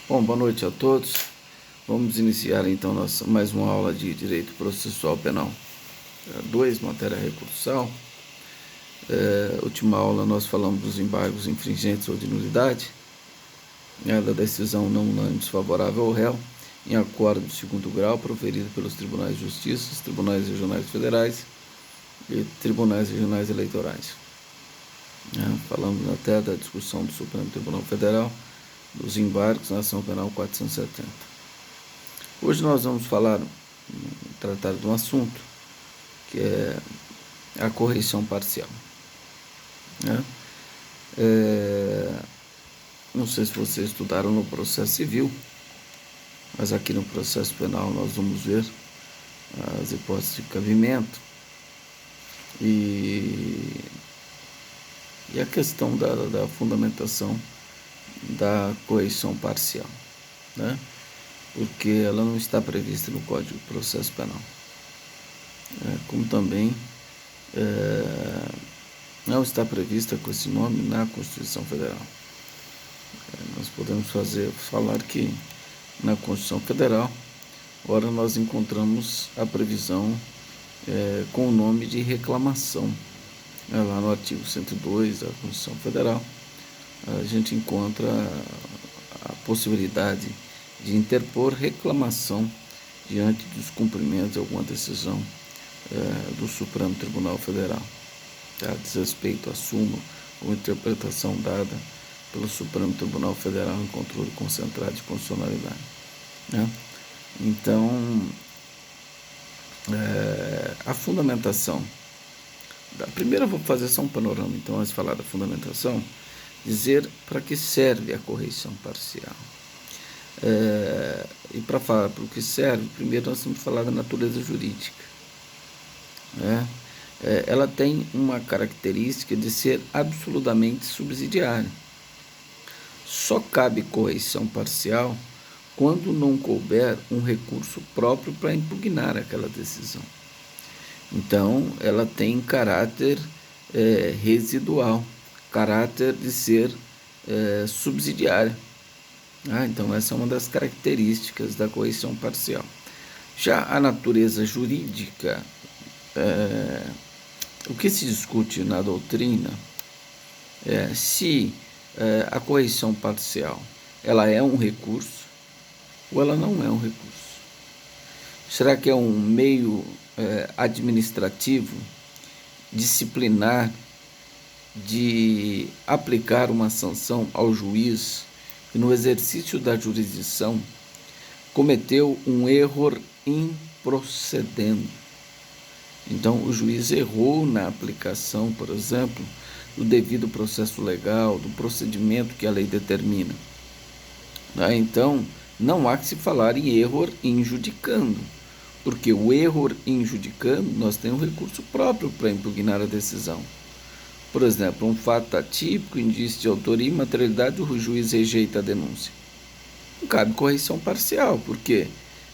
Bom, boa noite a todos. Vamos iniciar então mais uma aula de Direito Processual Penal 2, matéria recursal. Última aula nós falamos dos embargos infringentes ou de nulidade, da decisão não unânime desfavorável ao réu, em acordo de segundo grau, proferido pelos Tribunais de Justiça, Tribunais Regionais Federais e Tribunais Regionais Eleitorais. Falamos até da discussão do Supremo Tribunal Federal, dos embargos na ação penal 470. Hoje nós vamos tratar de um assunto que é a correição parcial. Não sei se vocês estudaram no processo civil, mas aqui no processo penal nós vamos ver as hipóteses de cabimento e a questão da fundamentação da correição parcial, porque ela não está prevista no Código de Processo Penal, como também não está prevista com esse nome na Constituição Federal. Nós podemos falar que na Constituição Federal, ora nós encontramos a previsão com o nome de reclamação. Lá no artigo 102 da Constituição Federal, a gente encontra a possibilidade de interpor reclamação diante dos cumprimentos de alguma decisão do Supremo Tribunal Federal, diz respeito à súmula ou interpretação dada pelo Supremo Tribunal Federal em controle concentrado de constitucionalidade. Então, a fundamentação primeiro eu vou fazer só um panorama, então, antes de falar da fundamentação, dizer para que serve a correição parcial. E para falar para o que serve, primeiro nós temos que falar da natureza jurídica. Ela tem uma característica de ser absolutamente subsidiária. Só cabe correição parcial quando não couber um recurso próprio para impugnar aquela decisão. Então, ela tem caráter residual, caráter de ser subsidiária. Então, essa é uma das características da correição parcial. Já a natureza jurídica, o que se discute na doutrina é se a correição parcial ela é um recurso ou ela não é um recurso. Será que é um meio administrativo, disciplinar, de aplicar uma sanção ao juiz que no exercício da jurisdição cometeu um erro improcedendo? Então, o juiz errou na aplicação, por exemplo, do devido processo legal, do procedimento que a lei determina. Então, não há que se falar em erro injudicando, porque o erro injudicando, nós temos um recurso próprio para impugnar a decisão. Por exemplo, um fato atípico, indício de autoria e materialidade, o juiz rejeita a denúncia. Não cabe correição parcial, porque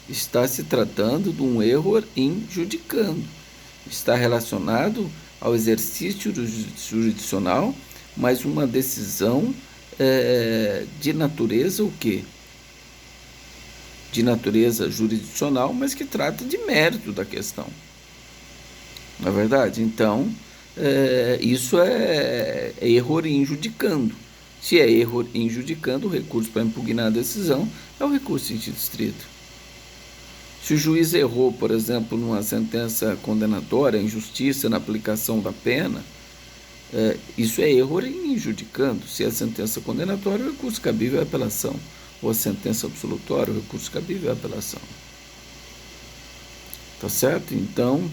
está se tratando de um erro injudicando. Está relacionado ao exercício jurisdicional, mas uma decisão de natureza o quê? De natureza jurisdicional, mas que trata de mérito da questão. Não é verdade? Então, isso é erro injudicando. Se é erro injudicando, o recurso para impugnar a decisão é o recurso em sentido estrito. Se o juiz errou, por exemplo, numa sentença condenatória, injustiça na aplicação da pena, isso é erro injudicando. Se é sentença condenatória, o recurso cabível é a apelação. Ou a sentença absolutória, o recurso cabível é a apelação. Tá certo? Então,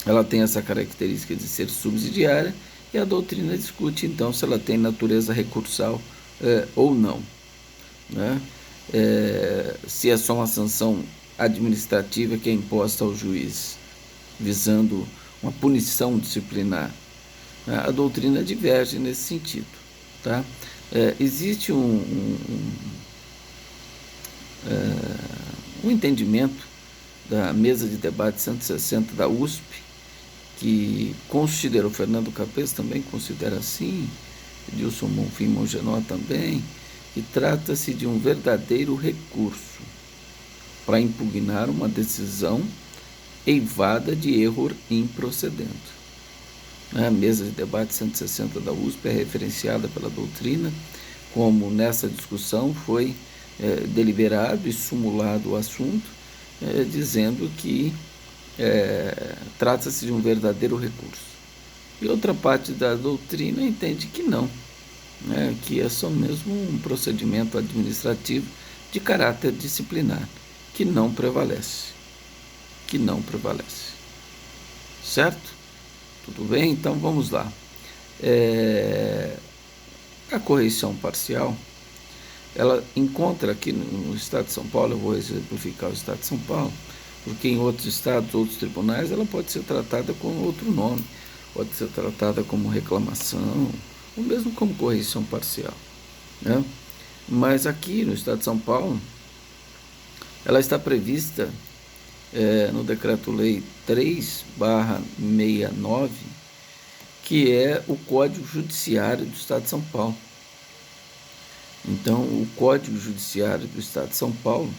ela tem essa característica de ser subsidiária e a doutrina discute, então, se ela tem natureza recursal ou não. Se é só uma sanção administrativa que é imposta ao juiz, visando uma punição disciplinar. A doutrina diverge nesse sentido. Existe um entendimento da mesa de debate 160 da USP, que considerou, Fernando Capês também considera assim, Edilson Bonfim Mongenó também, que trata-se de um verdadeiro recurso para impugnar uma decisão eivada de erro improcedente. A mesa de debate 160 da USP é referenciada pela doutrina como nessa discussão foi deliberado e sumulado o assunto, dizendo que trata-se de um verdadeiro recurso. E outra parte da doutrina entende que não, que é só mesmo um procedimento administrativo de caráter disciplinar, que não prevalece. Certo? Tudo bem? Então vamos lá. A correição parcial, ela encontra aqui no Estado de São Paulo, eu vou exemplificar o Estado de São Paulo, porque em outros estados, outros tribunais, ela pode ser tratada com outro nome, pode ser tratada como reclamação, ou mesmo como correição parcial, né? Mas aqui no Estado de São Paulo, ela está prevista no Decreto-Lei 3/69, que é o Código Judiciário do Estado de São Paulo. Então, o Código Judiciário do Estado de São Paulo,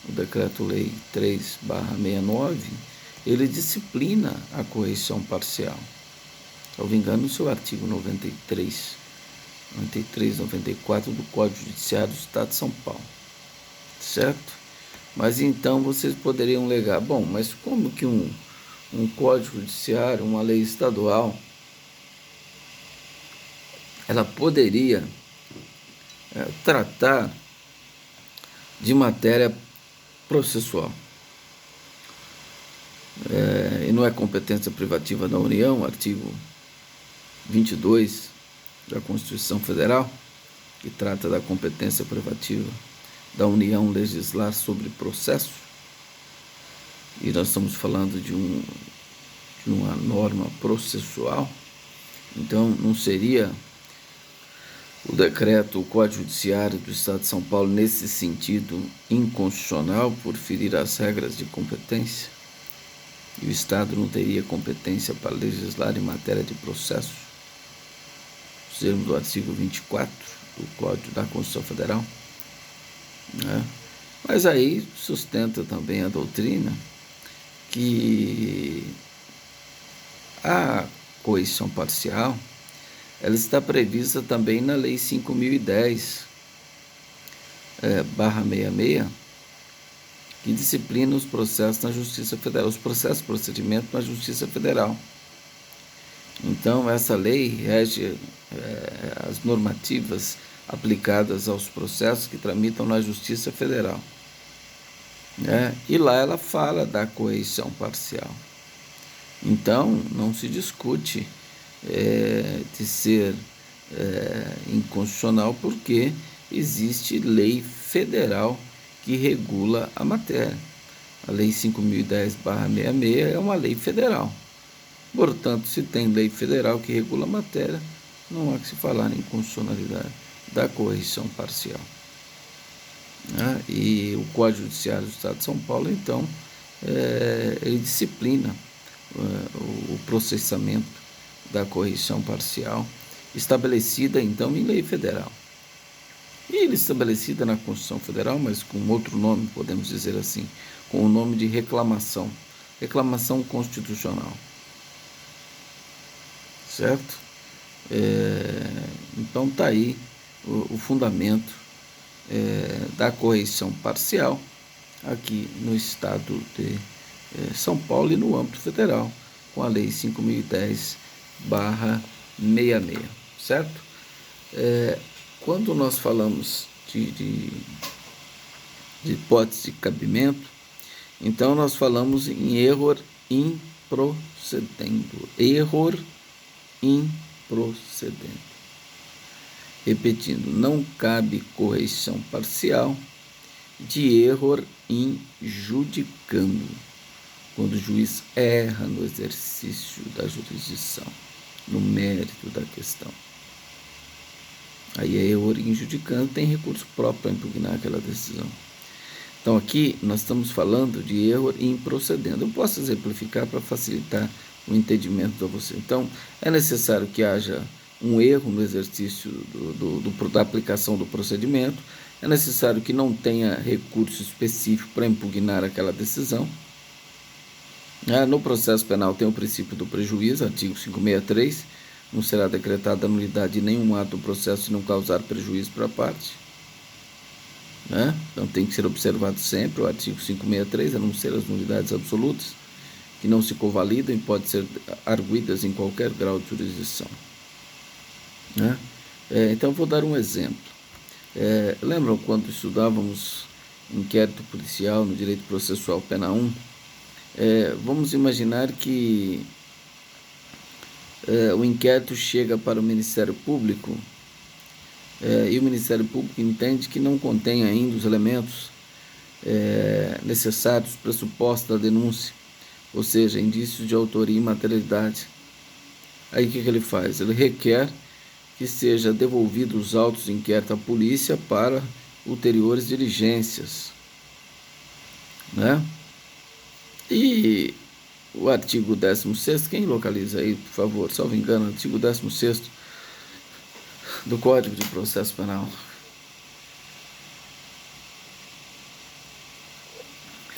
o Decreto-Lei 3/69, ele disciplina a correição parcial. Salvo engano, no seu artigo 93, 94 do Código Judiciário do Estado de São Paulo. Certo? Mas então vocês poderiam alegar, bom, mas como que um Código Judiciário, uma lei estadual, ela poderia tratar de matéria processual? E não é competência privativa da União, artigo 22 da Constituição Federal, que trata da competência privativa da União legislar sobre processo, e nós estamos falando de uma norma processual. Então não seria o decreto, o Código Judiciário do Estado de São Paulo nesse sentido inconstitucional por ferir as regras de competência? E o Estado não teria competência para legislar em matéria de processo, nos termos do artigo 24 do Código da Constituição Federal? Mas aí sustenta também a doutrina que a correição parcial, ela está prevista também na Lei 5.010/66, que disciplina os processos na Justiça Federal, os processos de procedimento na Justiça Federal. Então, essa lei rege as normativas aplicadas aos processos que tramitam na Justiça Federal. E lá ela fala da correição parcial. Então, não se discute de ser inconstitucional, porque existe lei federal que regula a matéria. A Lei 5.010/66 é uma lei federal. Portanto, se tem lei federal que regula a matéria, não há que se falar em inconstitucionalidade da correição parcial. E o Código Judiciário do Estado de São Paulo, então, ele disciplina o processamento da correição parcial, estabelecida, então, em lei federal. E ele estabelecida na Constituição Federal, mas com outro nome, podemos dizer assim, com o nome de reclamação constitucional. Certo? Então está aí o fundamento da correição parcial aqui no Estado de São Paulo e no âmbito federal, com a Lei 5.010/66, certo? Quando nós falamos de hipótese de cabimento, então nós falamos em error improcedendo. Repetindo, não cabe correição parcial de error injudicando, quando o juiz erra no exercício da jurisdição, no mérito da questão. Aí é erro injudicando, tem recurso próprio para impugnar aquela decisão. Então aqui nós estamos falando de erro improcedendo. Eu posso exemplificar para facilitar o entendimento de você. Então é necessário que haja um erro no exercício da aplicação do procedimento, é necessário que não tenha recurso específico para impugnar aquela decisão. No processo penal tem o princípio do prejuízo, artigo 563, não será decretada nulidade de nenhum ato do processo se não causar prejuízo para a parte. Então tem que ser observado sempre o artigo 563, a não ser as nulidades absolutas, que não se convalidam e podem ser arguidas em qualquer grau de jurisdição. Então vou dar um exemplo. Lembram quando estudávamos inquérito policial no direito processual pena 1? Vamos imaginar que o inquérito chega para o Ministério Público e o Ministério Público entende que não contém ainda os elementos necessários, pressupostos da denúncia, ou seja, indícios de autoria e materialidade. Aí o que ele faz? Ele requer que seja devolvido os autos de inquérito à polícia para ulteriores diligências, E o artigo 16º, quem localiza aí, por favor, salvo engano, artigo 16º do Código de Processo Penal.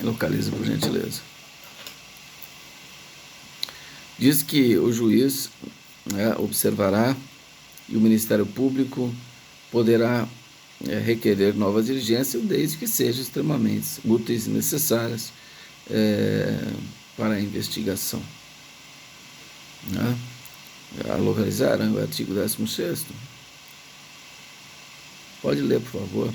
Localiza, por gentileza. Diz que o juiz observará e o Ministério Público poderá requerer novas diligências, desde que sejam extremamente úteis e necessárias para a investigação. Localizaram o artigo 16º? Pode ler, por favor.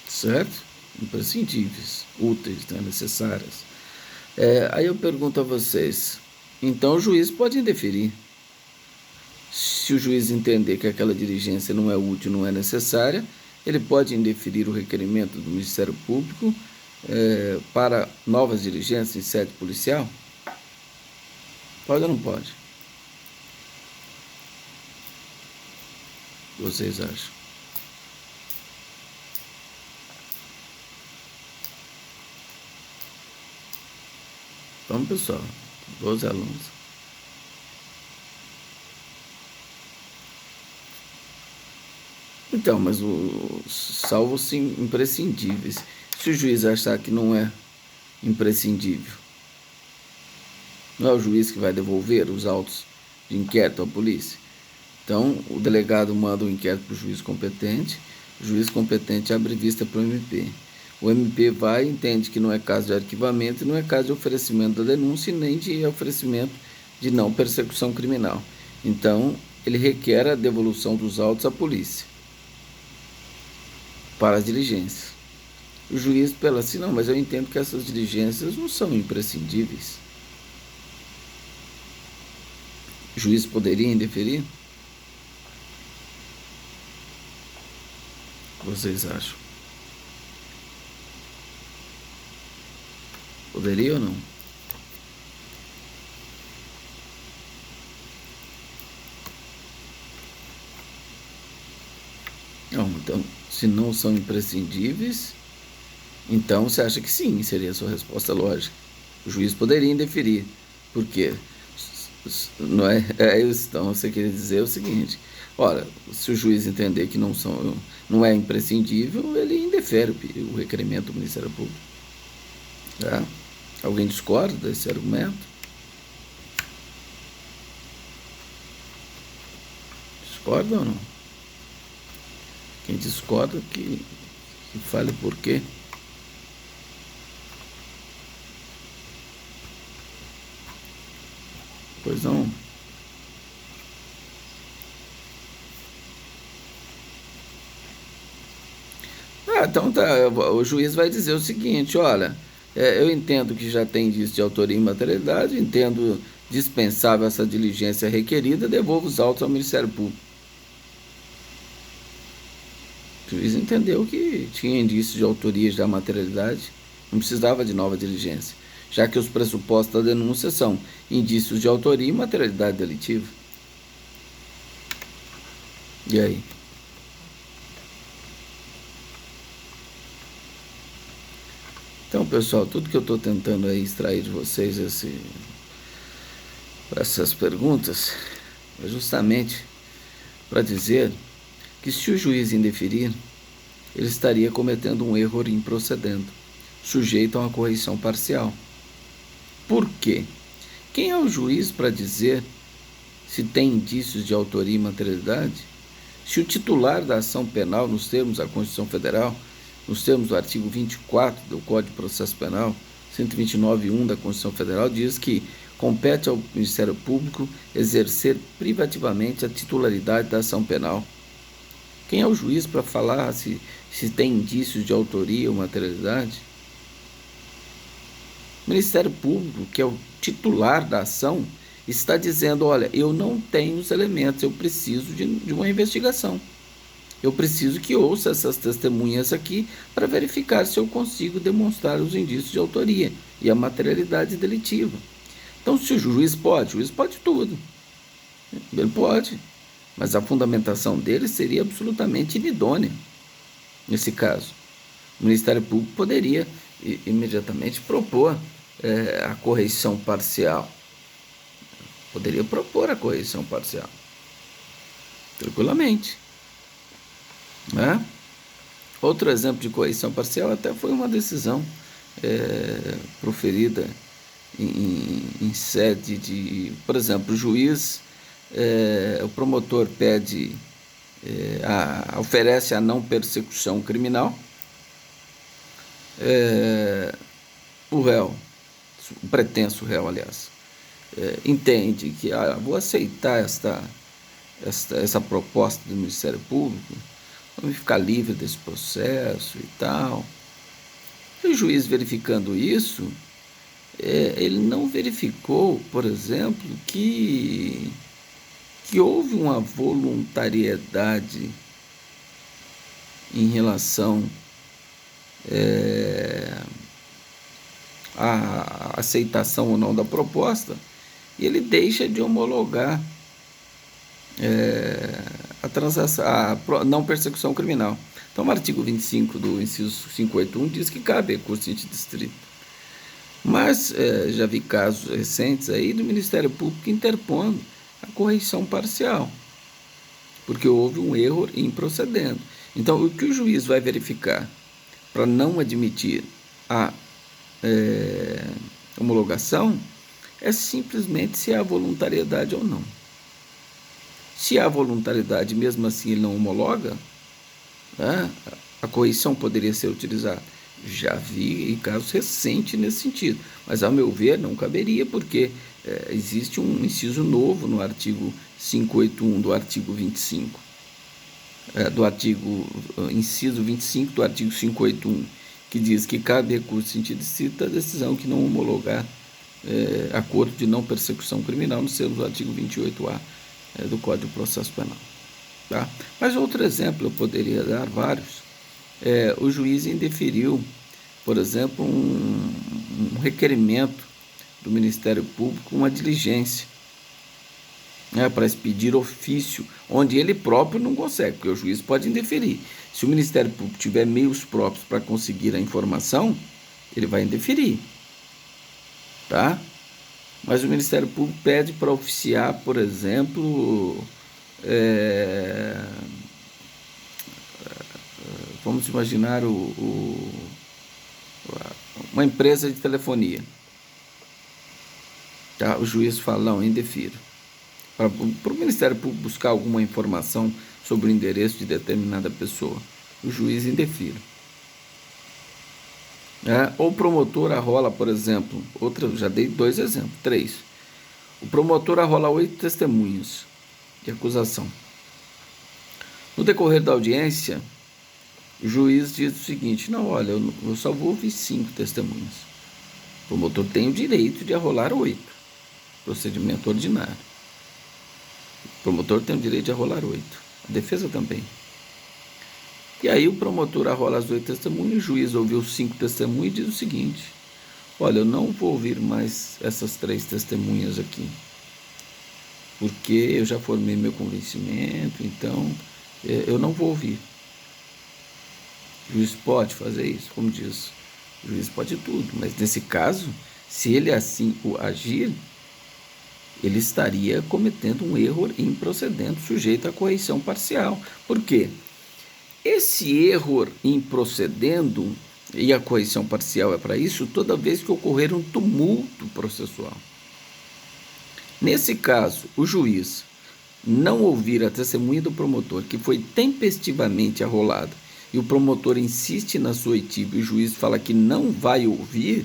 Certo? Imprescindíveis, úteis, necessárias. Aí eu pergunto a vocês, então o juiz pode indeferir. Se o juiz entender que aquela diligência não é útil, não é necessária, ele pode indeferir o requerimento do Ministério Público para novas diligências em sede policial? Pode ou não pode? O que vocês acham? Vamos, pessoal, 12 alunos. Então, mas salvo-se imprescindíveis. Se o juiz achar que não é imprescindível, não é o juiz que vai devolver os autos de inquérito à polícia? Então, o delegado manda o inquérito para o juiz competente abre vista para o MP. O MP vai e entende que não é caso de arquivamento, não é caso de oferecimento da denúncia, nem de oferecimento de não persecução criminal. Então, ele requer a devolução dos autos à polícia para as diligências. O juiz fala assim, não, mas eu entendo que essas diligências não são imprescindíveis. O juiz poderia indeferir? O que vocês acham? Poderia ou não? Não, então, se não são imprescindíveis, então você acha que sim, seria a sua resposta lógica. O juiz poderia indeferir. Por quê? Não é? Então você quer dizer o seguinte, ora, se o juiz entender que não é imprescindível, ele indefere o requerimento do Ministério Público. Alguém discorda desse argumento? Discorda ou não? Quem discorda que fale por quê. Pois não. Então tá, o juiz vai dizer o seguinte, olha, eu entendo que já tem indício de autoria e materialidade, entendo dispensável essa diligência requerida, devolvo os autos ao Ministério Público. O juiz entendeu que tinha indícios de autoria da materialidade, não precisava de nova diligência, já que os pressupostos da denúncia são indícios de autoria e materialidade delitiva. E aí? Então, pessoal, tudo que eu estou tentando aí extrair de vocês essas perguntas é justamente para dizer que se o juiz indeferir, ele estaria cometendo um erro improcedendo, sujeito a uma correição parcial. Por quê? Quem é o juiz para dizer se tem indícios de autoria e materialidade? Se o titular da ação penal, nos termos da Constituição Federal, nos termos do artigo 24 do Código de Processo Penal, 129.1 da Constituição Federal, diz que compete ao Ministério Público exercer privativamente a titularidade da ação penal. Quem é o juiz para falar se tem indícios de autoria ou materialidade? O Ministério Público, que é o titular da ação, está dizendo, olha, eu não tenho os elementos, eu preciso de uma investigação. Eu preciso que ouça essas testemunhas aqui para verificar se eu consigo demonstrar os indícios de autoria e a materialidade delitiva. Então, se o juiz pode tudo. Ele pode, mas a fundamentação dele seria absolutamente inidônea nesse caso. O Ministério Público poderia imediatamente propor a correição parcial. Poderia propor a correição parcial. Tranquilamente. Né? Outro exemplo de correição parcial até foi uma decisão proferida em sede de, por exemplo, o juiz, o promotor pede, oferece a não persecução criminal, o réu, o pretenso réu, aliás, entende que vou aceitar essa proposta do Ministério Público, vamos ficar livre desse processo e tal. E o juiz, verificando isso, ele não verificou, por exemplo, que houve uma voluntariedade em relação à aceitação ou não da proposta, e ele deixa de homologar a transação, a não persecução criminal. Então, o artigo 25 do inciso 581 diz que cabe recurso distrito. Mas já vi casos recentes aí do Ministério Público interpondo a correição parcial, porque houve um erro improcedendo. Então, o que o juiz vai verificar para não admitir a homologação é simplesmente se há voluntariedade ou não. Se há voluntariedade, mesmo assim ele não homologa, né, a correição poderia ser utilizada. Já vi casos recentes nesse sentido, mas ao meu ver não caberia, porque existe um inciso novo no artigo 581 do artigo 25, inciso 25 do artigo 581, que diz que cabe recurso em sentido estrito a decisão que não homologar acordo de não persecução criminal no termos do artigo 28A do Código de Processo Penal. Tá? Mas outro exemplo eu poderia dar vários. O juiz indeferiu, por exemplo, um requerimento do Ministério Público, uma diligência, para expedir ofício, onde ele próprio não consegue, porque o juiz pode indeferir. Se o Ministério Público tiver meios próprios para conseguir a informação, ele vai indeferir. Tá? Mas o Ministério Público pede para oficiar, por exemplo, vamos imaginar uma empresa de telefonia. Tá? O juiz fala, não, indefiro. Para o Ministério Público buscar alguma informação sobre o endereço de determinada pessoa, o juiz indefira. Ou o promotor arrola, por exemplo, já dei 2 exemplos, 3. O promotor arrola 8 testemunhas de acusação. No decorrer da audiência, o juiz diz o seguinte, não, olha, eu só vou ouvir 5 testemunhas. O promotor tem o direito de arrolar 8, procedimento ordinário. O promotor tem o direito de arrolar 8, a defesa também. E aí o promotor arrola as 8 testemunhas, o juiz ouviu 5 testemunhas e diz o seguinte, olha, eu não vou ouvir mais essas 3 testemunhas aqui, porque eu já formei meu convencimento, então eu não vou ouvir. O juiz pode fazer isso, como diz O juiz pode tudo, mas nesse caso, se ele assim agir, ele estaria cometendo um erro improcedendo, sujeito à correição parcial. Por quê? Esse erro improcedendo, e a correição parcial é para isso, toda vez que ocorrer um tumulto processual. Nesse caso, o juiz não ouvir a testemunha do promotor, que foi tempestivamente arrolada, e o promotor insiste na sua oitiva e o juiz fala que não vai ouvir,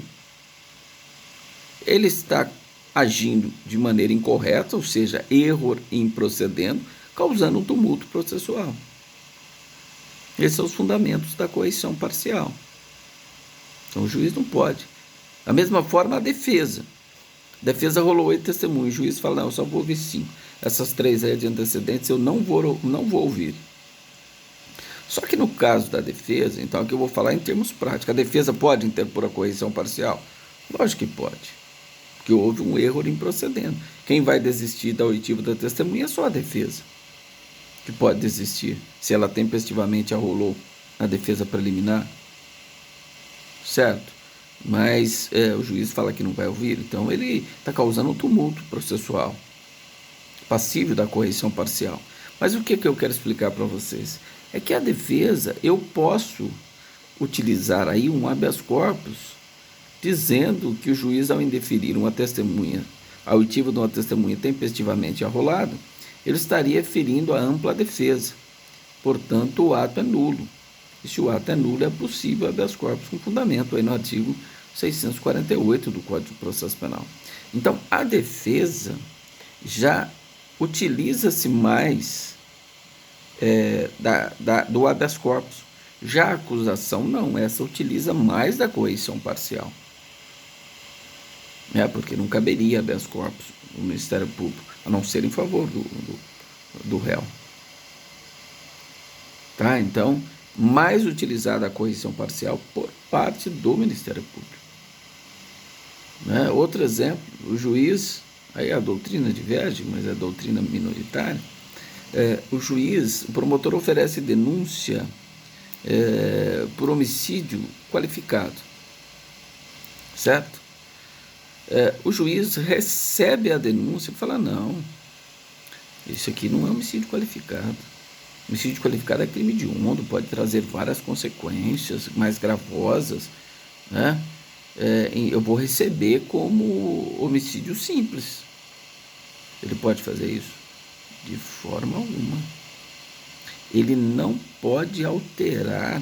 ele está agindo de maneira incorreta, ou seja, erro improcedendo, causando um tumulto processual. Esses são os fundamentos da correição parcial. Então o juiz não pode. Da mesma forma, a defesa. A defesa rolou 8 testemunhos, o juiz fala, não, eu só vou ouvir 5. Essas 3 aí de antecedentes eu não vou ouvir. Só que no caso da defesa, então aqui eu vou falar em termos práticos, a defesa pode interpor a correição parcial? Lógico que pode, porque houve um erro improcedendo. Quem vai desistir da oitiva da testemunha é só a defesa, que pode desistir, se ela tempestivamente arrolou na defesa preliminar, certo? Mas o juiz fala que não vai ouvir, então ele está causando um tumulto processual, passível da correição parcial. Mas o que eu quero explicar para vocês? É que a defesa, eu posso utilizar aí um habeas corpus, dizendo que o juiz, ao indeferir uma testemunha, a oitiva de uma testemunha tempestivamente arrolada, ele estaria ferindo a ampla defesa. Portanto, o ato é nulo. E se o ato é nulo, é possível habeas corpus com fundamento aí no artigo 648 do Código de Processo Penal. Então, a defesa já utiliza-se mais do habeas corpus. Já a acusação não, essa utiliza mais da correição parcial. Porque não caberia habeas corpus no Ministério Público, a não ser em favor do réu. Tá? Então, mais utilizada a correição parcial por parte do Ministério Público. Outro exemplo, o juiz, aí a doutrina diverge, mas é a doutrina minoritária, o promotor oferece denúncia por homicídio qualificado, certo? O juiz recebe a denúncia e fala, não, isso aqui não é homicídio qualificado. Homicídio qualificado é crime hediondo, pode trazer várias consequências mais gravosas, né? Eu vou receber como homicídio simples. Ele pode fazer isso? De forma alguma. Ele não pode alterar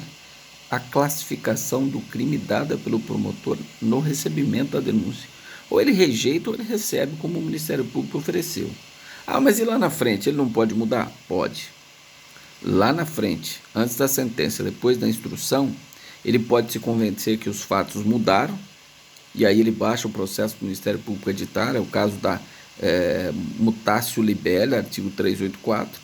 a classificação do crime dada pelo promotor no recebimento da denúncia. Ou ele rejeita ou ele recebe como o Ministério Público ofereceu. Mas e lá na frente? Ele não pode mudar? Pode. Lá na frente, antes da sentença, depois da instrução, ele pode se convencer que os fatos mudaram, e aí ele baixa o processo para o Ministério Público editar, é o caso da mutatio libelli, artigo 384,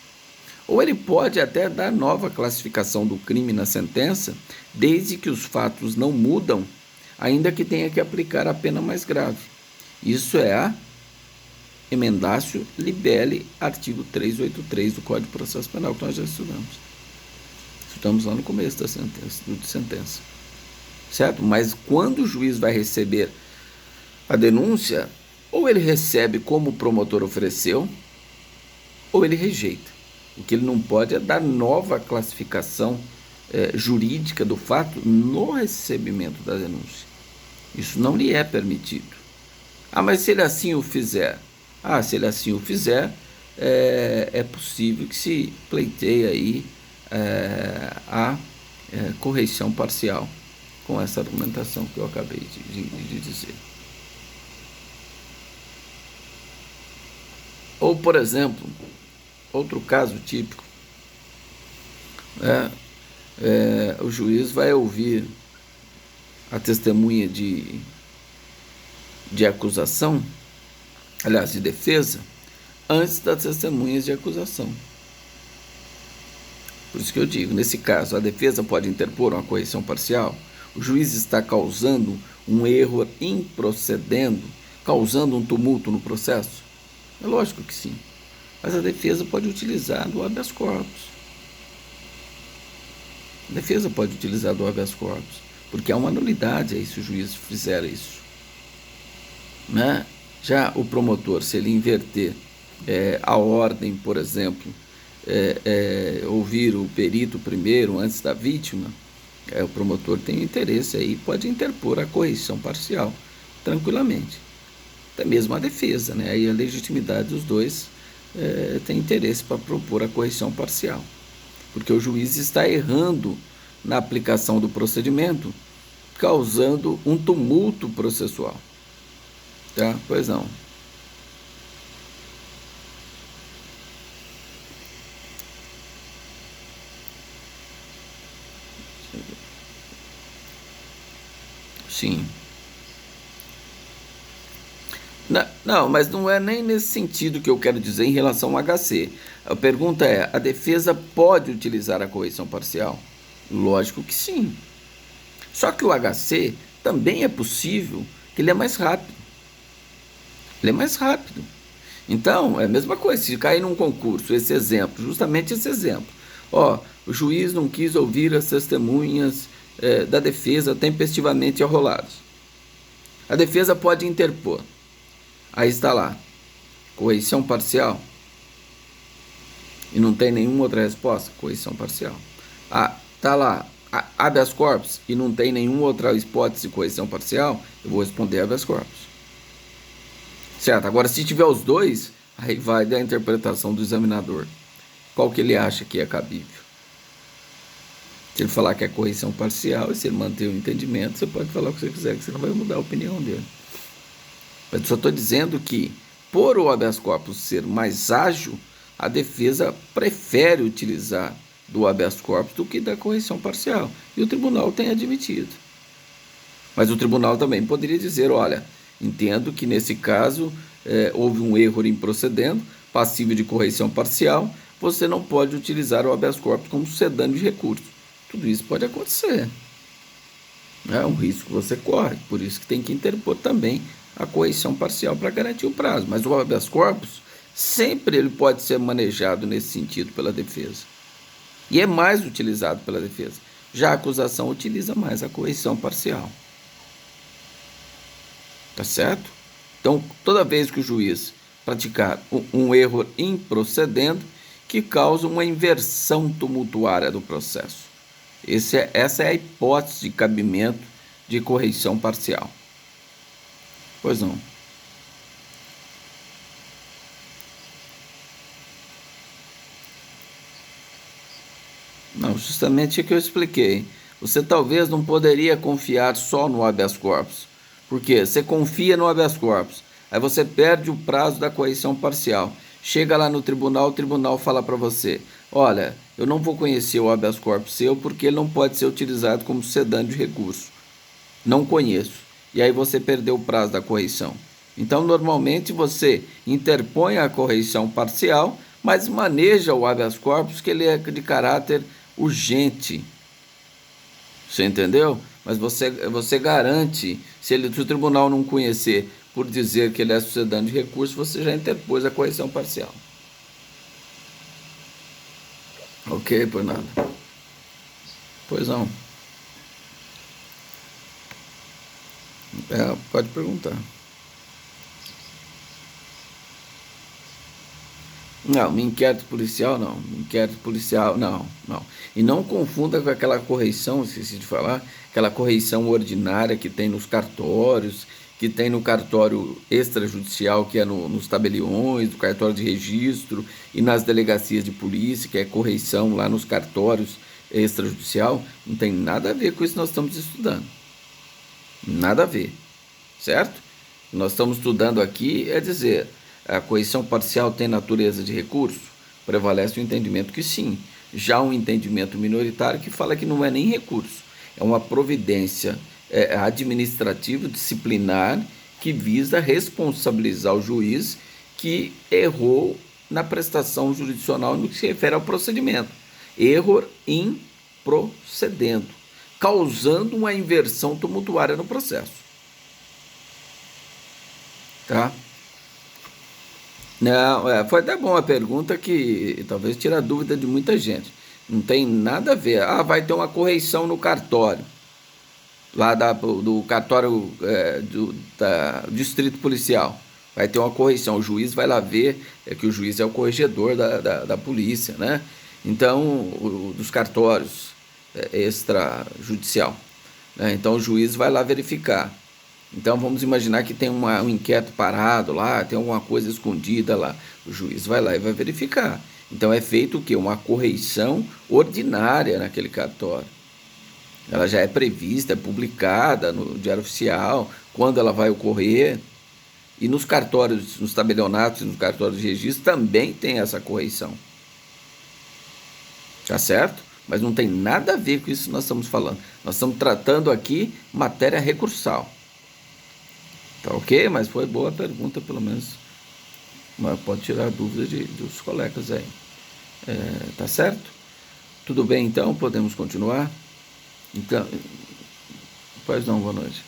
ou ele pode até dar nova classificação do crime na sentença, desde que os fatos não mudam, ainda que tenha que aplicar a pena mais grave. Isso é a emendatio libelli, artigo 383 do Código de Processo Penal, que nós já estudamos. Estudamos lá no começo da sentença. Certo? Mas quando o juiz vai receber a denúncia, ou ele recebe como o promotor ofereceu, ou ele rejeita. O que ele não pode é dar nova classificação jurídica do fato no recebimento da denúncia. Isso não lhe é permitido. Mas se ele assim o fizer? Se ele assim o fizer, é possível que se pleiteie aí a correição parcial com essa argumentação que eu acabei de dizer. Ou, por exemplo, outro caso típico, o juiz vai ouvir a testemunha de acusação, aliás, de defesa, antes das testemunhas de acusação. Por isso que eu digo, nesse caso, a defesa pode interpor uma correição parcial, o juiz está causando um erro improcedendo, causando um tumulto no processo? É lógico que sim. Mas a defesa pode utilizar do habeas corpus. A defesa pode utilizar do habeas corpus. porque é uma nulidade aí se o juiz fizer isso, né? Já o promotor, se ele inverter a ordem, por exemplo, ouvir o perito primeiro antes da vítima, o promotor tem interesse aí, pode interpor a correição parcial tranquilamente. Até mesmo a defesa, né? Aí a legitimidade dos dois tem interesse para propor a correição parcial, porque o juiz está errando na aplicação do procedimento, causando um tumulto processual. Tá? Pois não. Sim. Não, mas não é nem nesse sentido que eu quero dizer em relação ao HC. A pergunta é: a defesa pode utilizar a correição parcial? Lógico que sim. Só que o HC também é possível que ele é mais rápido. Ele é mais rápido. Então, é a mesma coisa, se cair num concurso, esse exemplo, justamente esse exemplo. Ó, o juiz não quis ouvir as testemunhas da defesa tempestivamente arroladas. A defesa pode interpor. Aí está lá, correição parcial. E não tem nenhuma outra resposta, correição parcial. Está lá, habeas corpus, e não tem nenhuma outra hipótese de correição parcial, eu vou responder habeas corpus. Certo, agora se tiver os dois, aí vai da interpretação do examinador. Qual que ele acha que é cabível? Se ele falar que é correição parcial, e se ele manter o entendimento, você pode falar o que você quiser, que você não vai mudar a opinião dele. Mas eu só estou dizendo que, por o habeas corpus ser mais ágil, a defesa prefere utilizar do habeas corpus do que da correição parcial. E o tribunal tem admitido. Mas o tribunal também poderia dizer, olha, entendo que nesse caso houve um erro improcedendo, passível de correição parcial, você não pode utilizar o habeas corpus como sedâneo de recurso. Tudo isso pode acontecer. É um risco que você corre, por isso que tem que interpor também a correição parcial para garantir o prazo. Mas o habeas corpus, sempre ele pode ser manejado nesse sentido pela defesa. E é mais utilizado pela defesa. Já a acusação utiliza mais a correição parcial. Tá certo? Então, toda vez que o juiz praticar um erro improcedendo, que causa uma inversão tumultuária do processo. Essa é a hipótese de cabimento de correição parcial. Pois não. Não, justamente o que eu expliquei. Você talvez não poderia confiar só no habeas corpus. Por quê? Você confia no habeas corpus, aí você perde o prazo da correição parcial. Chega lá no tribunal, o tribunal fala para você: olha, eu não vou conhecer o habeas corpus seu porque ele não pode ser utilizado como sedâneo de recurso. Não conheço. E aí você perdeu o prazo da correição. Então, normalmente você interpõe a correição parcial, mas maneja o habeas corpus, que ele é de caráter urgente. Você entendeu? Mas você garante, se o tribunal não conhecer por dizer que ele é sucedâneo de recurso, você já interpôs a correição parcial. Ok, por nada. Pois não. Pode perguntar. Não, inquérito policial não. Inquérito policial não. E não confunda com aquela correição, esqueci de falar, aquela correição ordinária que tem nos cartórios, que tem no cartório extrajudicial, que é nos tabeliões, do cartório de registro e nas delegacias de polícia, que é correição lá nos cartórios extrajudicial. Não tem nada a ver com isso que nós estamos estudando. Nada a ver, certo? O que nós estamos estudando aqui é dizer: a correição parcial tem natureza de recurso? Prevalece o entendimento que sim. Já um entendimento minoritário que fala que não é nem recurso, é uma providência administrativa, disciplinar, que visa responsabilizar o juiz que errou na prestação jurisdicional no que se refere ao procedimento. Erro improcedendo, causando uma inversão tumultuária no processo. Tá? Não, foi até bom a pergunta, que talvez tire a dúvida de muita gente. Não tem nada a ver. Vai ter uma correição no cartório. lá do cartório do distrito policial. Vai ter uma correição, o juiz vai lá ver, que o juiz é o corregedor da polícia, né? Então, dos cartórios extrajudicial, né? Então o juiz vai lá verificar. Então vamos imaginar que tem um inquérito parado lá, tem alguma coisa escondida lá. O juiz vai lá e vai verificar. Então é feito o quê? Uma correição ordinária naquele cartório. Ela já é prevista, é publicada no Diário Oficial, quando ela vai ocorrer. E nos cartórios, nos tabelionatos e nos cartórios de registro também tem essa correição. Tá certo? Mas não tem nada a ver com isso que nós estamos falando. Nós estamos tratando aqui matéria recursal. Tá ok? Mas foi boa a pergunta, pelo menos. Mas pode tirar a dúvida dos colegas aí. Tá certo? Tudo bem, então? Podemos continuar? Então, pois não, boa noite.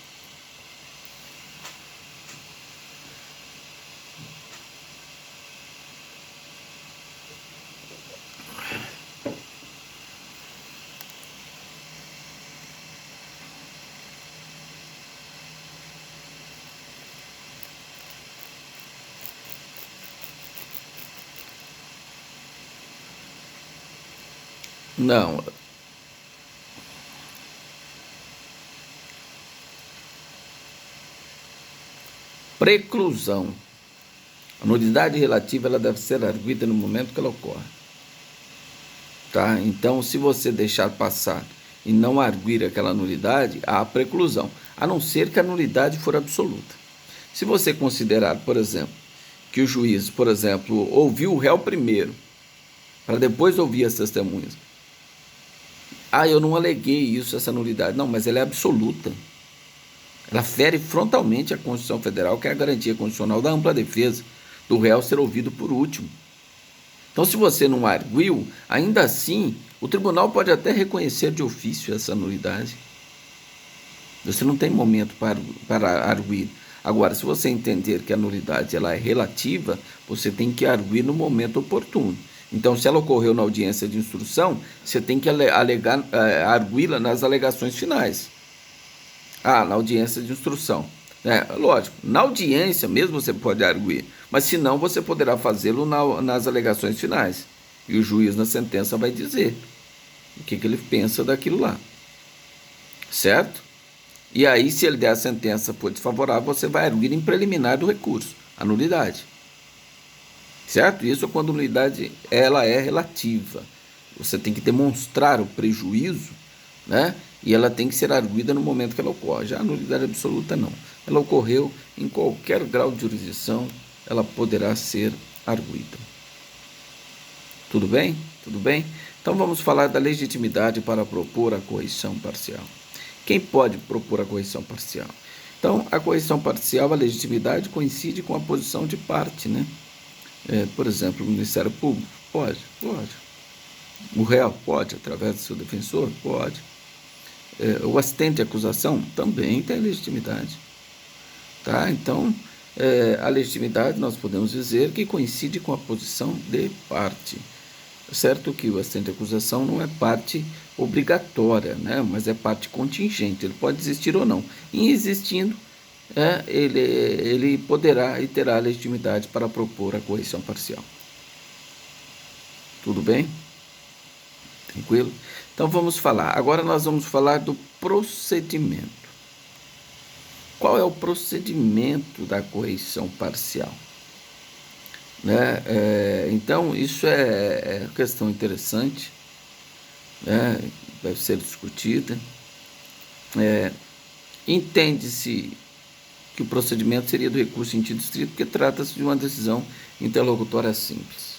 Não. Preclusão. A nulidade relativa ela deve ser arguida no momento que ela ocorre. Tá? Então, se você deixar passar e não arguir aquela nulidade, há preclusão, a não ser que a nulidade for absoluta. Se você considerar, por exemplo, que o juiz, por exemplo, ouviu o réu primeiro, para depois ouvir as testemunhas. Eu não aleguei isso, essa nulidade. Não, mas ela é absoluta. Ela fere frontalmente a Constituição Federal, que é a garantia constitucional da ampla defesa, do réu ser ouvido por último. Então, se você não arguiu, ainda assim, o tribunal pode até reconhecer de ofício essa nulidade. Você não tem momento para arguir. Agora, se você entender que a nulidade ela é relativa, você tem que arguir no momento oportuno. Então, se ela ocorreu na audiência de instrução, você tem que arguí-la nas alegações finais. Na audiência de instrução. Lógico, na audiência mesmo você pode arguir, mas se não, você poderá fazê-lo nas alegações finais. E o juiz na sentença vai dizer o que ele pensa daquilo lá. Certo? E aí, se ele der a sentença for desfavorável, você vai arguir em preliminar do recurso, a nulidade. Certo? Isso é quando a nulidade ela é relativa. Você tem que demonstrar o prejuízo, né? E ela tem que ser arguida no momento que ela ocorre. Já a nulidade absoluta não. Ela ocorreu em qualquer grau de jurisdição, ela poderá ser arguida. Tudo bem? Tudo bem? Então vamos falar da legitimidade para propor a correição parcial. Quem pode propor a correição parcial? Então, a correição parcial, a legitimidade coincide com a posição de parte, né? Por exemplo, o Ministério Público pode. O réu pode, através do seu defensor, pode. O assistente de acusação também tem legitimidade. Tá? Então, a legitimidade nós podemos dizer que coincide com a posição de parte. Certo que o assistente de acusação não é parte obrigatória, né? Mas é parte contingente, ele pode existir ou não. Em existindo, ele poderá e terá legitimidade para propor a correição parcial. Tudo bem? Tranquilo? Então vamos falar. Agora nós vamos falar do procedimento. Qual é o procedimento da correição parcial? Né? Então isso é questão interessante, né? Deve ser discutida. Entende-se que o procedimento seria do recurso em sentido estrito, porque trata-se de uma decisão interlocutória simples.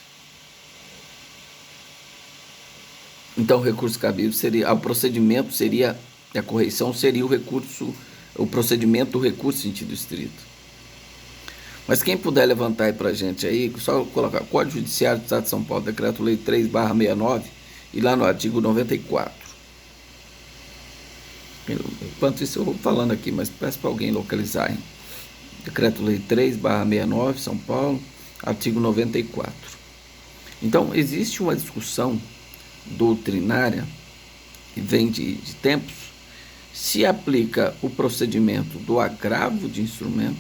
Então o recurso cabível seria, o procedimento seria, a correição seria o procedimento do recurso em sentido estrito. Mas quem puder levantar aí pra gente aí, só colocar Código Judiciário do Estado de São Paulo, Decreto-Lei 3/69, e lá no artigo 94. Enquanto isso eu vou falando aqui, mas peço para alguém localizar, hein? Decreto-Lei 3/69, São Paulo, artigo 94. Então, existe uma discussão doutrinária, que vem de tempos, se aplica o procedimento do agravo de instrumento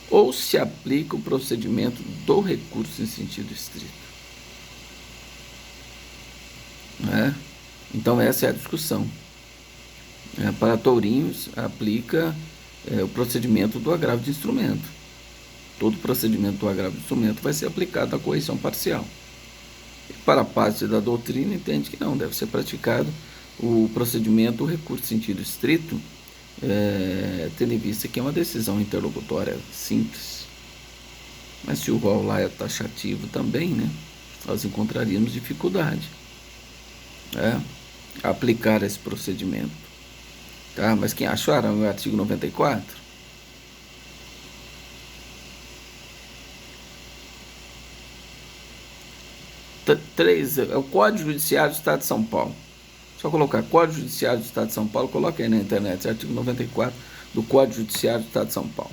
ou se aplica o procedimento do recurso em sentido estrito. Né? Então essa é a discussão. Para tourinhos, aplica o procedimento do agravo de instrumento. Todo procedimento do agravo de instrumento vai ser aplicado à correção parcial. E para a parte da doutrina, entende que não, deve ser praticado o procedimento do recurso em sentido estrito, tendo em vista que é uma decisão interlocutória simples. Mas se o rol lá é taxativo também, né, nós encontraríamos dificuldade a aplicar esse procedimento. Tá? Mas quem acharam o artigo 94? É o Código Judiciário do Estado de São Paulo. Só colocar Código Judiciário do Estado de São Paulo, coloca aí na internet, artigo 94 do Código Judiciário do Estado de São Paulo.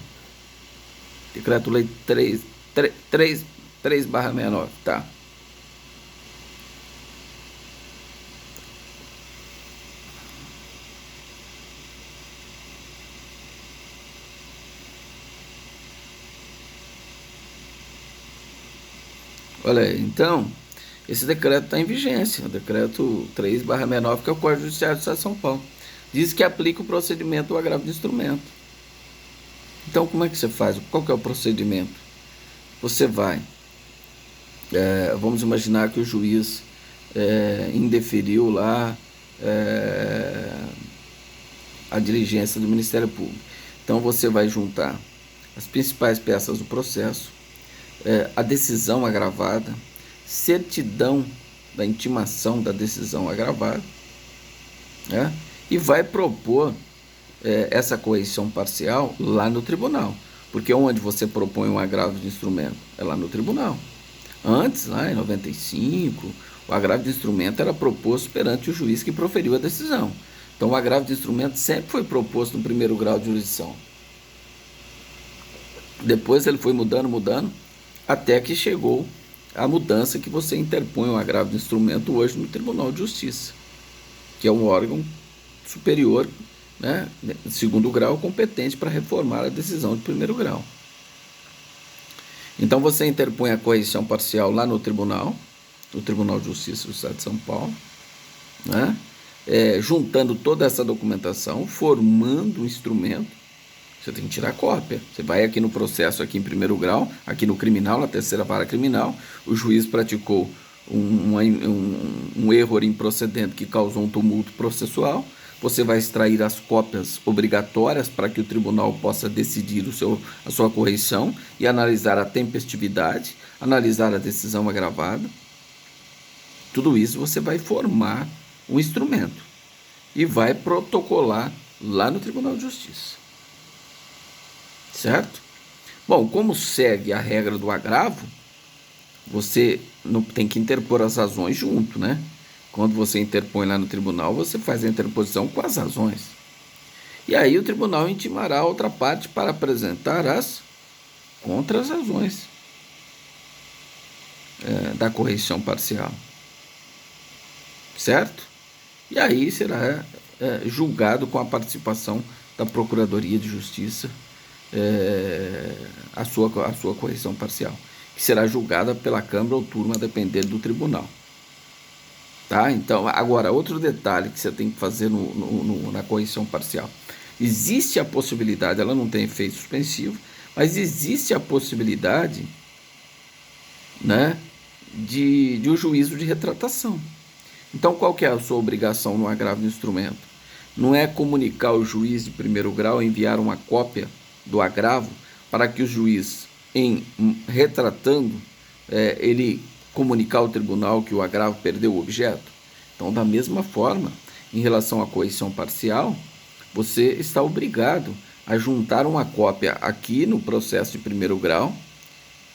Decreto-Lei 3/69, tá? Olha aí, então, esse decreto está em vigência, o decreto 3/69, que é o Código Judiciário do Estado de São Paulo. Diz que aplica o procedimento do agravo de instrumento. Então, como é que você faz? Qual que é o procedimento? Você vai, vamos imaginar que o juiz indeferiu lá a diligência do Ministério Público. Então, você vai juntar as principais peças do processo, a decisão agravada, certidão da intimação da decisão agravada, né? E vai propor essa correção parcial lá no tribunal, porque onde você propõe um agravo de instrumento? É lá no tribunal. Antes, lá em 95, o agravo de instrumento era proposto perante o juiz que proferiu a decisão. Então, o agravo de instrumento sempre foi proposto no primeiro grau de jurisdição. Depois ele foi mudando, até que chegou a mudança que você interpõe um agravo de instrumento hoje no Tribunal de Justiça, que é um órgão superior, né, segundo grau, competente para reformar a decisão de primeiro grau. Então você interpõe a correção parcial lá no Tribunal de Justiça do Estado de São Paulo, né, juntando toda essa documentação, formando um instrumento. Você tem que tirar cópia. Você vai aqui no processo, aqui em primeiro grau, aqui no criminal, na terceira vara criminal, o juiz praticou um erro improcedente que causou um tumulto processual. Você vai extrair as cópias obrigatórias para que o tribunal possa decidir a sua correção e analisar a tempestividade, analisar a decisão agravada. Tudo isso você vai formar um instrumento e vai protocolar lá no Tribunal de Justiça. Certo? Bom, como segue a regra do agravo, você não tem que interpor as razões junto, né? Quando você interpõe lá no tribunal, você faz a interposição com as razões. E aí o tribunal intimará a outra parte para apresentar as contra-razões da correção parcial. Certo? E aí será julgado com a participação da Procuradoria de Justiça a sua correção parcial, que será julgada pela Câmara ou turma, a depender do tribunal. Tá? Então, agora, outro detalhe que você tem que fazer na correção parcial. Existe a possibilidade, ela não tem efeito suspensivo, mas existe a possibilidade, né, de um juízo de retratação. Então, qual que é a sua obrigação no agravo do instrumento? Não é comunicar ao juiz de primeiro grau, enviar uma cópia do agravo para que o juiz, em retratando, ele comunicar ao tribunal que o agravo perdeu o objeto. Então, da mesma forma, em relação à correção parcial, você está obrigado a juntar uma cópia aqui no processo de primeiro grau,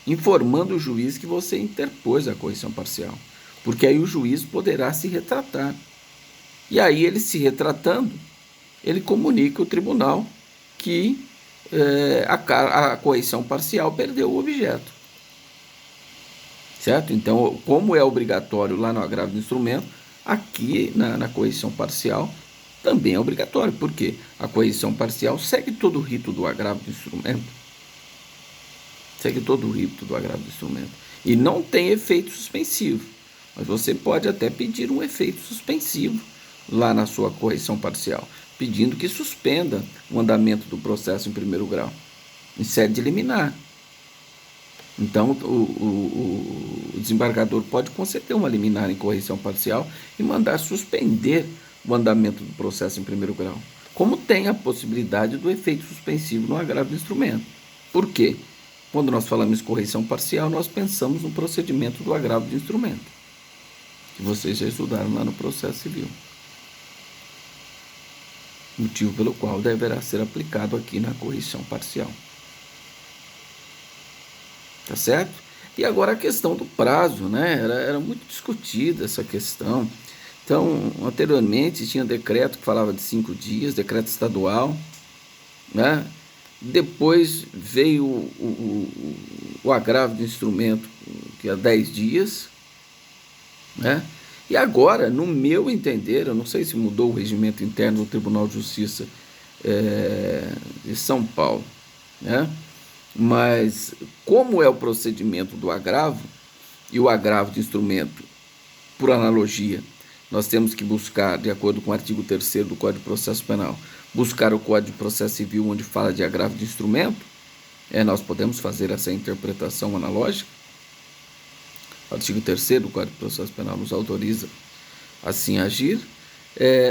informando o juiz que você interpôs a correção parcial, porque aí o juiz poderá se retratar. E aí, ele se retratando, ele comunica ao tribunal que a correção parcial perdeu o objeto. Certo? Então, como é obrigatório lá no agravo do instrumento, aqui na correção parcial também é obrigatório, porque a correção parcial segue todo o rito do agravo do instrumento. Segue todo o rito do agravo do instrumento. E não tem efeito suspensivo. Mas você pode até pedir um efeito suspensivo lá na sua correção parcial, pedindo que suspenda o andamento do processo em primeiro grau, em sede de liminar. Então, o desembargador pode conceder uma liminar em correção parcial e mandar suspender o andamento do processo em primeiro grau, como tem a possibilidade do efeito suspensivo no agravo do instrumento. Por quê? Quando nós falamos em correção parcial, nós pensamos no procedimento do agravo de instrumento, que vocês já estudaram lá no processo civil. Motivo pelo qual deverá ser aplicado aqui na correção parcial. Tá certo? E agora a questão do prazo, né? Era muito discutida essa questão. Então, anteriormente tinha decreto que falava de 5 dias, decreto estadual, né? Depois veio o agravo do instrumento, que é 10 dias, né? E agora, no meu entender, eu não sei se mudou o regimento interno do Tribunal de Justiça de São Paulo, né? Mas como é o procedimento do agravo e o agravo de instrumento, por analogia, nós temos que buscar, de acordo com o artigo 3º do Código de Processo Penal, buscar o Código de Processo Civil onde fala de agravo de instrumento, nós podemos fazer essa interpretação analógica. O artigo 3º do Código de Processo Penal nos autoriza assim agir.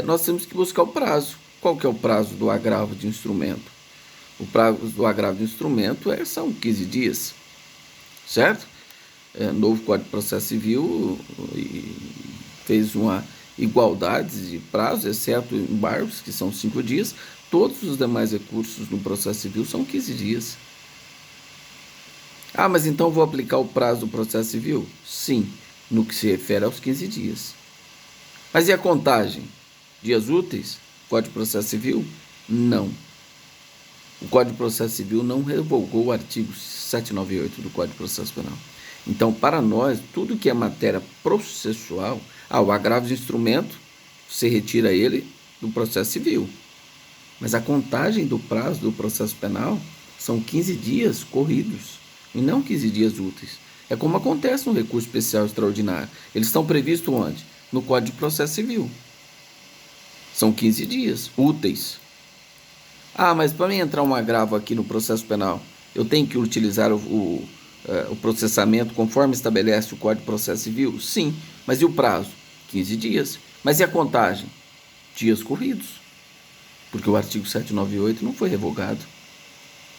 Nós temos que buscar o prazo. Qual que é o prazo do agravo de instrumento? O prazo do agravo de instrumento são 15 dias, certo? Novo Código de Processo Civil fez uma igualdade de prazo, exceto embargos, que são 5 dias. Todos os demais recursos no processo civil são 15 dias. Ah, mas então vou aplicar o prazo do processo civil? Sim, no que se refere aos 15 dias. Mas e a contagem? Dias úteis? Código de Processo Civil? Não. O Código de Processo Civil não revogou o artigo 798 do Código de Processo Penal. Então, para nós, tudo que é matéria processual, o agravo de instrumento, você retira ele do processo civil. Mas a contagem do prazo do processo penal são 15 dias corridos, e não 15 dias úteis. É como acontece no recurso especial extraordinário. Eles estão previstos onde? No Código de Processo Civil. São 15 dias úteis. Ah, mas para mim entrar um agravo aqui no processo penal, eu tenho que utilizar o processamento conforme estabelece o Código de Processo Civil? Sim, mas e o prazo? 15 dias. Mas e a contagem? Dias corridos, porque o artigo 798 não foi revogado.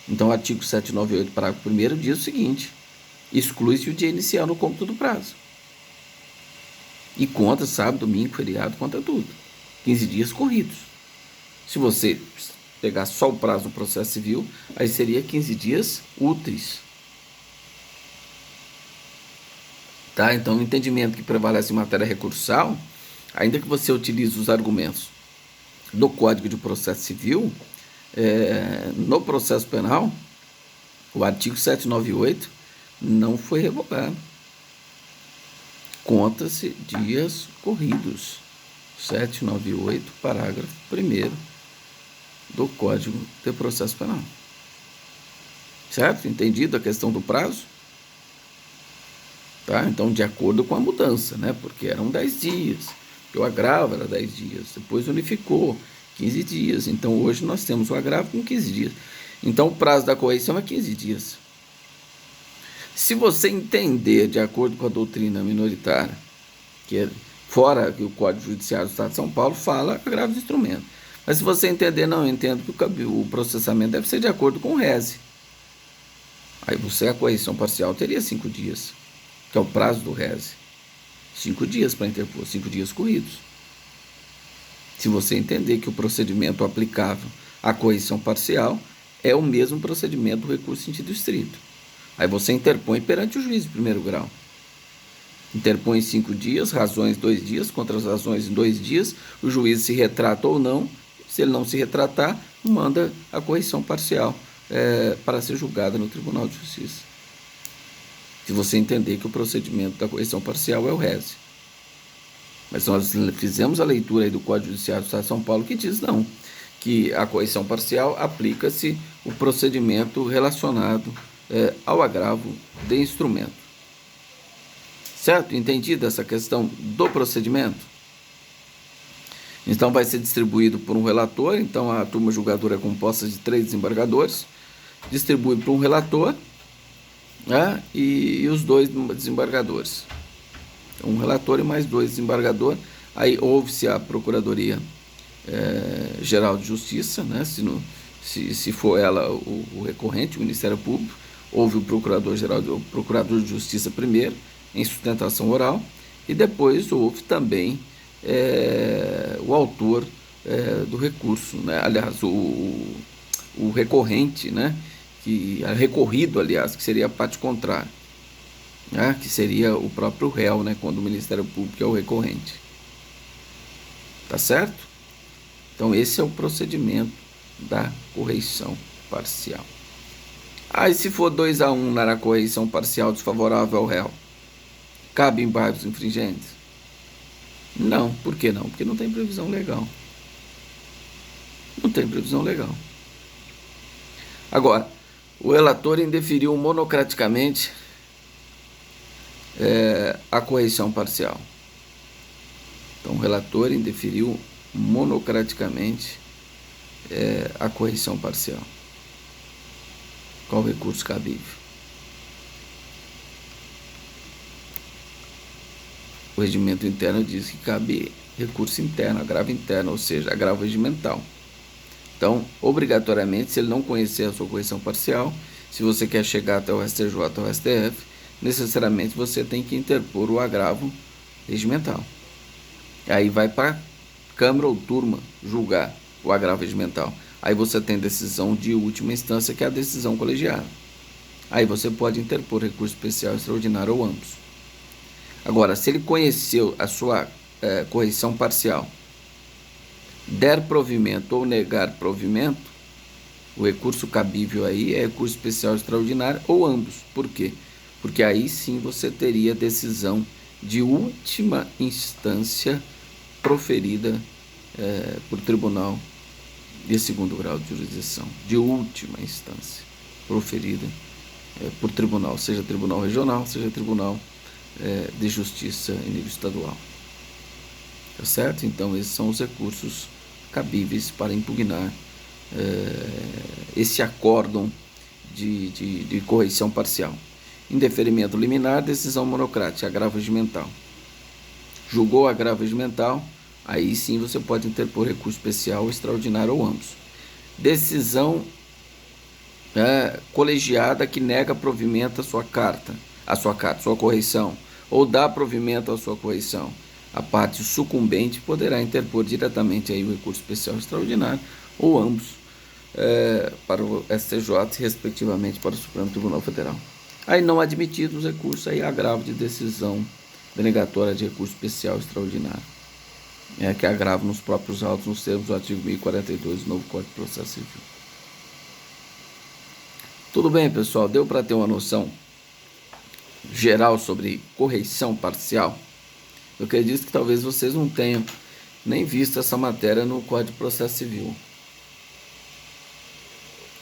Então o artigo 798, parágrafo 1º, diz o seguinte: exclui-se o dia inicial no cômputo do prazo. E conta sábado, domingo, feriado, conta tudo. 15 dias corridos. Se você pegar só o prazo do processo civil, aí seria 15 dias úteis. Tá? Então, o entendimento que prevalece em matéria recursal, ainda que você utilize os argumentos do Código de Processo Civil, no processo penal, o artigo 798 não foi revogado. Conta-se dias corridos. 798, parágrafo 1º do Código de Processo Penal. Certo? Entendido a questão do prazo? Tá? Então, de acordo com a mudança, né? Porque eram 10 dias, o agravo era 10 dias, depois unificou 15 dias. Então, hoje nós temos o agravo com 15 dias. Então, o prazo da correção é 15 dias. Se você entender, de acordo com a doutrina minoritária, que é fora que o Código Judiciário do Estado de São Paulo fala agravo de instrumento. Mas se você entender, não, eu entendo que o processamento deve ser de acordo com o RESE. Aí a correção parcial teria 5 dias, que é o prazo do RESE. 5 dias para interpor, 5 dias corridos. Se você entender que o procedimento aplicável à correção parcial é o mesmo procedimento do recurso em sentido estrito. Aí você interpõe perante o juiz de primeiro grau. Interpõe em 5 dias, razões 2 dias, contra as razões em 2 dias, o juiz se retrata ou não. Se ele não se retratar, manda a correção parcial para ser julgada no Tribunal de Justiça. Se você entender que o procedimento da correção parcial é o RESE. Mas nós fizemos a leitura aí do Código Judiciário do Estado de São Paulo que diz não, que a correição parcial aplica-se o procedimento relacionado ao agravo de instrumento. Certo? Entendida essa questão do procedimento? Então vai ser distribuído por um relator, então a turma julgadora é composta de 3 desembargadores, distribui para um relator, né, e os 2 desembargadores. Um relator e mais 2 desembargadores. Aí ouve-se a Procuradoria Geral de Justiça, né, se for ela o recorrente, o Ministério Público, ouve o Procurador de Justiça primeiro, em sustentação oral, e depois ouve também o autor do recurso, né? Aliás, o recorrente, né? Que é recorrido, aliás, que seria a parte contrária, né? Que seria o próprio réu, né? Quando o Ministério Público é o recorrente. Tá certo? Então esse é o procedimento da correição parcial. Aí se for 2-1 na correição parcial desfavorável ao réu, cabe embargos infringentes? Não. Por que não? Porque não tem previsão legal. Não tem previsão legal. Agora, o relator indeferiu monocraticamente a correição parcial. Então, o relator indeferiu monocraticamente a correição parcial. Qual recurso cabível? O regimento interno diz que cabe recurso interno, agravo interno, ou seja, agravo regimental. Então, obrigatoriamente, se ele não conhecer a sua correição parcial, se você quer chegar até o STJ ou o STF, necessariamente você tem que interpor o agravo regimental. Aí vai para a Câmara ou turma julgar o agravo regimental. Aí você tem decisão de última instância, que é a decisão colegiada. Aí você pode interpor recurso especial, extraordinário ou ambos. Agora, se ele conheceu a sua correição parcial, der provimento ou negar provimento, o recurso cabível aí é recurso especial extraordinário ou ambos. Por quê? Porque aí sim você teria decisão de última instância proferida por tribunal de segundo grau de jurisdição. De última instância proferida por tribunal, seja tribunal regional, seja tribunal de justiça em nível estadual. Tá certo? Então esses são os recursos cabíveis para impugnar esse acórdão de correição parcial. Indeferimento liminar, decisão monocrática, agravo regimental. Julgou agravo regimental, aí sim você pode interpor recurso especial, extraordinário ou ambos. Decisão colegiada que nega provimento à sua sua correição, ou dá provimento à sua correição. A parte sucumbente poderá interpor diretamente aí o recurso especial extraordinário ou ambos para o STJ, respectivamente para o Supremo Tribunal Federal. Aí não admitidos os recursos, aí agravo de decisão denegatória de recurso especial extraordinário, que é agravo nos próprios autos nos termos do artigo 1042 do novo Código de Processo Civil. Tudo bem, pessoal? Deu para ter uma noção geral sobre correição parcial? Eu acredito que talvez vocês não tenham nem visto essa matéria no Código de Processo Civil,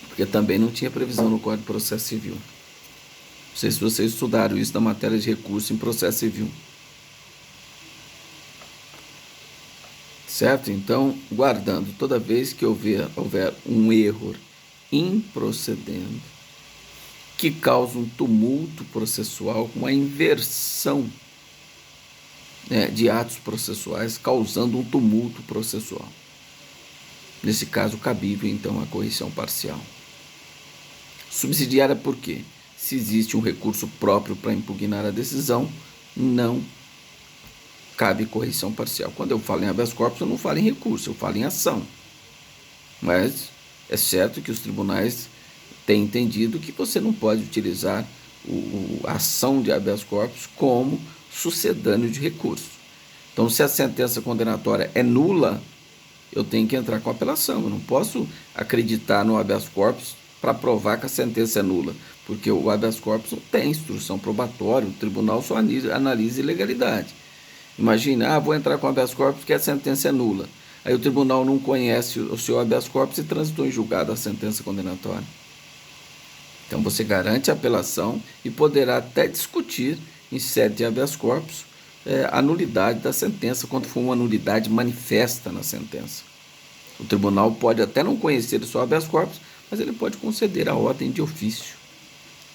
porque também não tinha previsão no Código de Processo Civil. Não sei se vocês estudaram isso na matéria de recurso em processo civil. Certo? Então, guardando, toda vez que houver um erro improcedendo, que causa um tumulto processual, uma inversão de atos processuais, causando um tumulto processual. Nesse caso, cabível, então, a correição parcial. Subsidiária por quê? Se existe um recurso próprio para impugnar a decisão, não cabe correição parcial. Quando eu falo em habeas corpus, eu não falo em recurso, eu falo em ação. Mas é certo que os tribunais têm entendido que você não pode utilizar a ação de habeas corpus como sucedâneo de recurso. Então, se a sentença condenatória é nula, eu tenho que entrar com apelação. Eu não posso acreditar no habeas corpus para provar que a sentença é nula, porque o habeas corpus não tem instrução probatória, o tribunal só analisa ilegalidade. Imagina, vou entrar com habeas corpus porque a sentença é nula. Aí o tribunal não conhece o seu habeas corpus e transitou em julgado a sentença condenatória. Então você garante a apelação e poderá até discutir em sede de habeas corpus a nulidade da sentença, quando for uma nulidade manifesta na sentença. O tribunal pode até não conhecer o seu habeas corpus, mas ele pode conceder a ordem de ofício,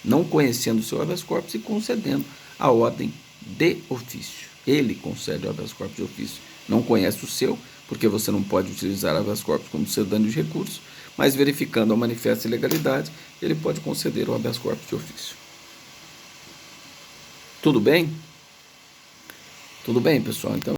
não conhecendo o seu habeas corpus e concedendo a ordem de ofício. Ele concede o habeas corpus de ofício. Não conhece o seu, porque você não pode utilizar habeas corpus como sedâneos de recurso, mas verificando a manifesta ilegalidade, ele pode conceder o habeas corpus de ofício. Tudo bem? Tudo bem, pessoal? Então